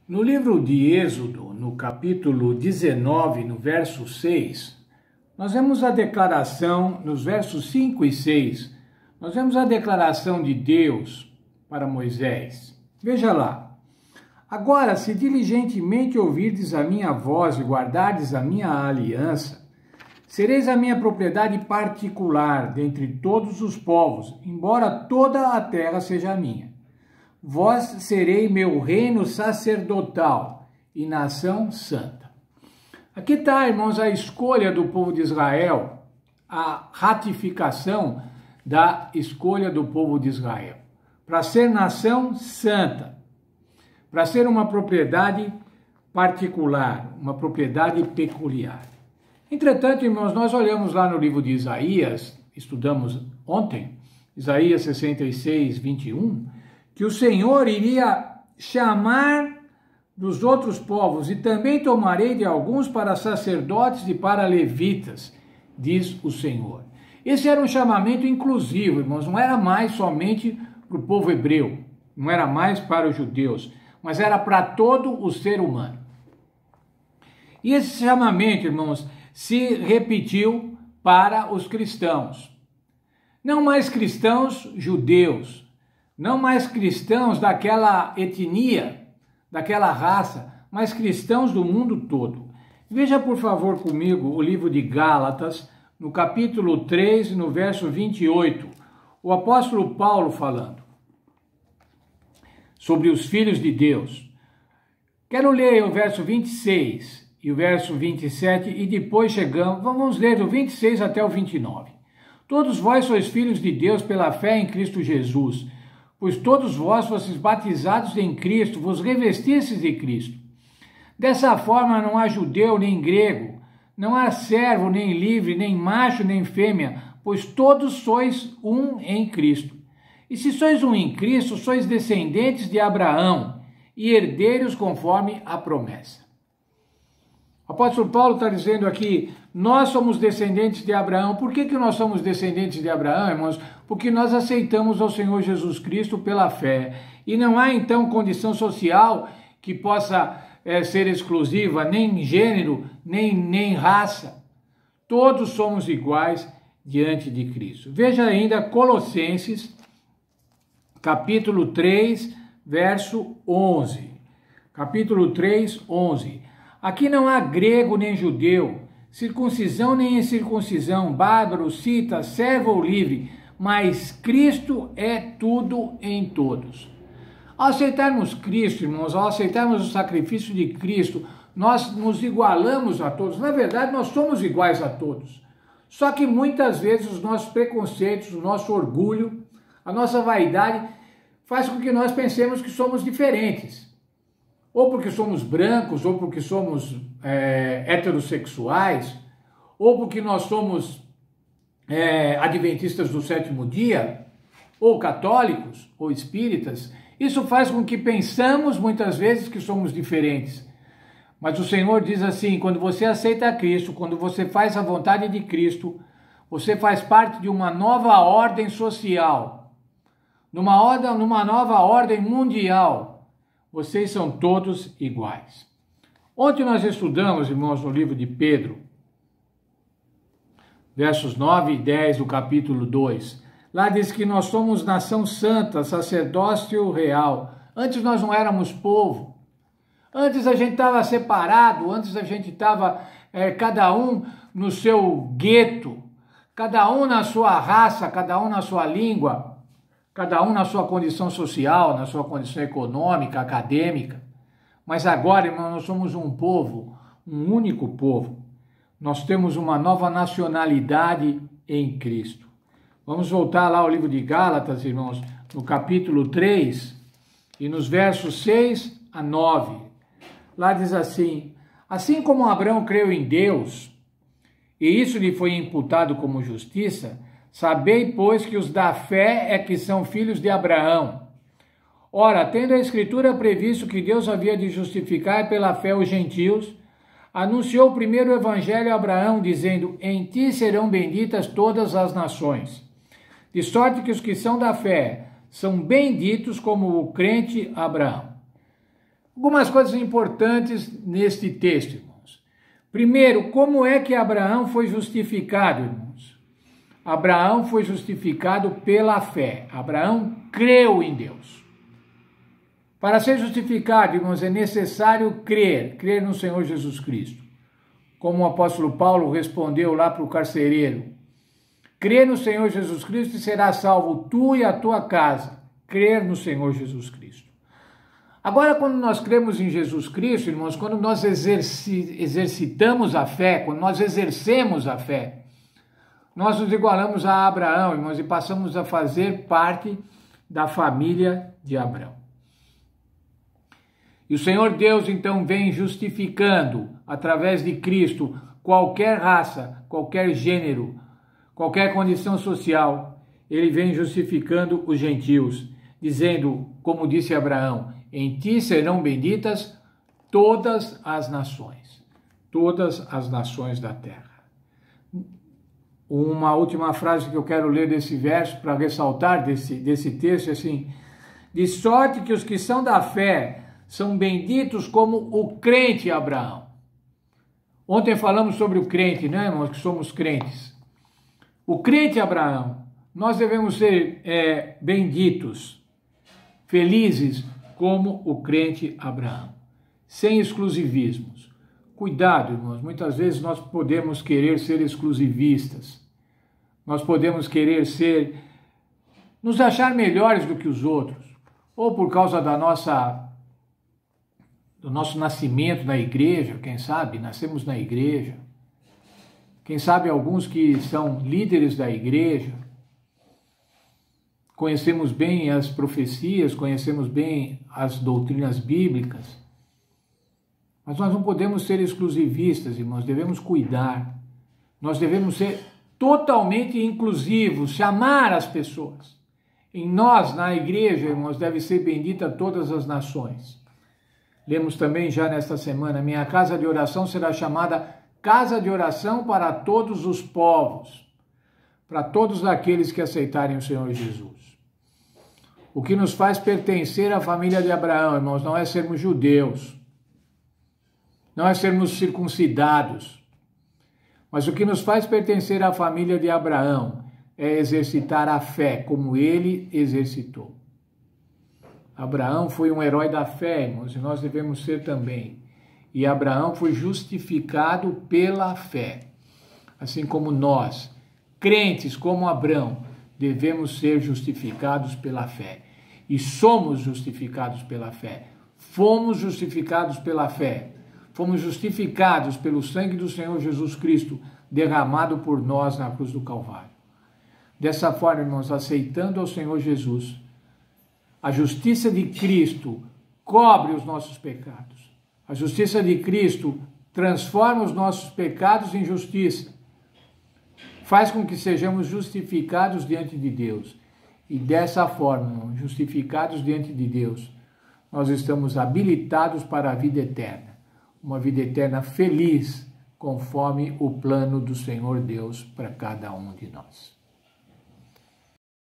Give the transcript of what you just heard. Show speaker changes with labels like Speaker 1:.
Speaker 1: No livro de Êxodo, no capítulo 19, no verso 6, nós vemos a declaração, nos versos 5 e 6, nós vemos a declaração de Deus para Moisés. Veja lá. Agora, se diligentemente ouvirdes a minha voz e guardardes a minha aliança, sereis a minha propriedade particular dentre todos os povos, embora toda a terra seja minha. Vós serei meu reino sacerdotal e nação santa. Aqui está, irmãos, a escolha do povo de Israel, a ratificação da escolha do povo de Israel, para ser nação santa, para ser uma propriedade particular, uma propriedade peculiar. Entretanto, irmãos, nós olhamos lá no livro de Isaías, estudamos ontem, Isaías 66, 21, que o Senhor iria chamar dos outros povos, e também tomarei de alguns para sacerdotes e para levitas, diz o Senhor. Esse era um chamamento inclusivo, irmãos, não era mais somente para o povo hebreu, não era mais para os judeus, mas era para todo o ser humano. E esse chamamento, irmãos, se repetiu para os cristãos. Não mais cristãos judeus, não mais cristãos daquela etnia, daquela raça, mas cristãos do mundo todo. Veja, por favor, comigo o livro de Gálatas, no capítulo 3, no verso 28, o apóstolo Paulo falando sobre os filhos de Deus. Quero ler o verso 26 e o verso 27 e depois vamos ler do 26 até o 29. Todos vós sois filhos de Deus pela fé em Cristo Jesus, pois todos vós fostes batizados em Cristo, vos revestistes de Cristo. Dessa forma não há judeu nem grego, não há servo nem livre, nem macho nem fêmea, pois todos sois um em Cristo. E se sois um em Cristo, sois descendentes de Abraão e herdeiros conforme a promessa. O apóstolo Paulo está dizendo aqui, nós somos descendentes de Abraão. Por que nós somos descendentes de Abraão, irmãos? Porque nós aceitamos ao Senhor Jesus Cristo pela fé. E não há, então, condição social que possa ser exclusiva, nem gênero, nem raça. Todos somos iguais diante de Cristo. Veja ainda Colossenses, capítulo 3, verso 11. Capítulo 3, 11. Aqui não há grego nem judeu, circuncisão nem incircuncisão, bárbaro, cita, servo ou livre, mas Cristo é tudo em todos. Ao aceitarmos Cristo, irmãos, ao aceitarmos o sacrifício de Cristo, nós nos igualamos a todos. Na verdade, nós somos iguais a todos. Só que muitas vezes os nossos preconceitos, o nosso orgulho, a nossa vaidade faz com que nós pensemos que somos diferentes. Ou porque somos brancos, ou porque somos heterossexuais, ou porque nós somos adventistas do sétimo dia, ou católicos, ou espíritas. Isso faz com que pensamos muitas vezes que somos diferentes. Mas o Senhor diz assim, quando você aceita Cristo, quando você faz a vontade de Cristo, você faz parte de uma nova ordem social, numa nova ordem mundial. Vocês são todos iguais. Ontem nós estudamos, irmãos, no livro de Pedro, versos 9 e 10 do capítulo 2. Lá diz que nós somos nação santa, sacerdócio real. Antes nós não éramos povo. Antes a gente estava separado, antes a gente estava cada um no seu gueto, cada um na sua raça, cada um na sua língua, cada um na sua condição social, na sua condição econômica, acadêmica. Mas agora, irmão, nós somos um povo, um único povo. Nós temos uma nova nacionalidade em Cristo. Vamos voltar lá ao livro de Gálatas, irmãos, no capítulo 3 e nos versos 6 a 9. Lá diz assim, assim como Abraão creu em Deus, e isso lhe foi imputado como justiça, sabei, pois, que os da fé é que são filhos de Abraão. Ora, tendo a Escritura previsto que Deus havia de justificar pela fé os gentios, anunciou primeiro o Evangelho a Abraão, dizendo, em ti serão benditas todas as nações. De sorte que os que são da fé são benditos como o crente Abraão. Algumas coisas importantes neste texto, irmãos. Primeiro, como é que Abraão foi justificado, irmãos? Abraão foi justificado pela fé. Abraão creu em Deus. Para ser justificado, irmãos, é necessário crer no Senhor Jesus Cristo. Como o apóstolo Paulo respondeu lá para o carcereiro: crê no Senhor Jesus Cristo e serás salvo tu e a tua casa. Crer no Senhor Jesus Cristo. Agora, quando nós cremos em Jesus Cristo, irmãos, quando nós exercitamos a fé, quando nós exercemos a fé, nós nos igualamos a Abraão, irmãos, e passamos a fazer parte da família de Abraão. E o Senhor Deus, então, vem justificando, através de Cristo, qualquer raça, qualquer gênero, qualquer condição social. Ele vem justificando os gentios, dizendo, como disse Abraão: em ti serão benditas todas as nações da terra. Uma última frase que eu quero ler desse verso, para ressaltar desse texto, é assim: de sorte que os que são da fé são benditos como o crente Abraão. Ontem falamos sobre o crente, né, irmãos, que somos crentes. O crente Abraão, nós devemos ser benditos, felizes como o crente Abraão, sem exclusivismos. Cuidado, irmãos, muitas vezes nós podemos querer ser exclusivistas, nós podemos querer nos achar melhores do que os outros, ou por causa do nosso nascimento na igreja, quem sabe, nascemos na igreja, quem sabe alguns que são líderes da igreja, conhecemos bem as profecias, conhecemos bem as doutrinas bíblicas, mas nós não podemos ser exclusivistas, irmãos, devemos cuidar, nós devemos ser totalmente inclusivos, chamar as pessoas. Em nós, na igreja, irmãos, deve ser bendita todas as nações. Lemos também já nesta semana: minha casa de oração será chamada casa de oração para todos os povos, para todos aqueles que aceitarem o Senhor Jesus. O que nos faz pertencer à família de Abraão, irmãos, não é sermos judeus, não é sermos circuncidados, mas o que nos faz pertencer à família de Abraão é exercitar a fé como ele exercitou. Abraão foi um herói da fé, irmãos, e nós devemos ser também. E Abraão foi justificado pela fé, assim como nós, crentes como Abraão, devemos ser justificados pela fé. E somos justificados pela fé. Fomos justificados pela fé. Fomos justificados pelo sangue do Senhor Jesus Cristo, derramado por nós na cruz do Calvário. Dessa forma, irmãos, aceitando ao Senhor Jesus, a justiça de Cristo cobre os nossos pecados. A justiça de Cristo transforma os nossos pecados em justiça. Faz com que sejamos justificados diante de Deus. E dessa forma, justificados diante de Deus, nós estamos habilitados para a vida eterna. Uma vida eterna feliz, conforme o plano do Senhor Deus para cada um de nós.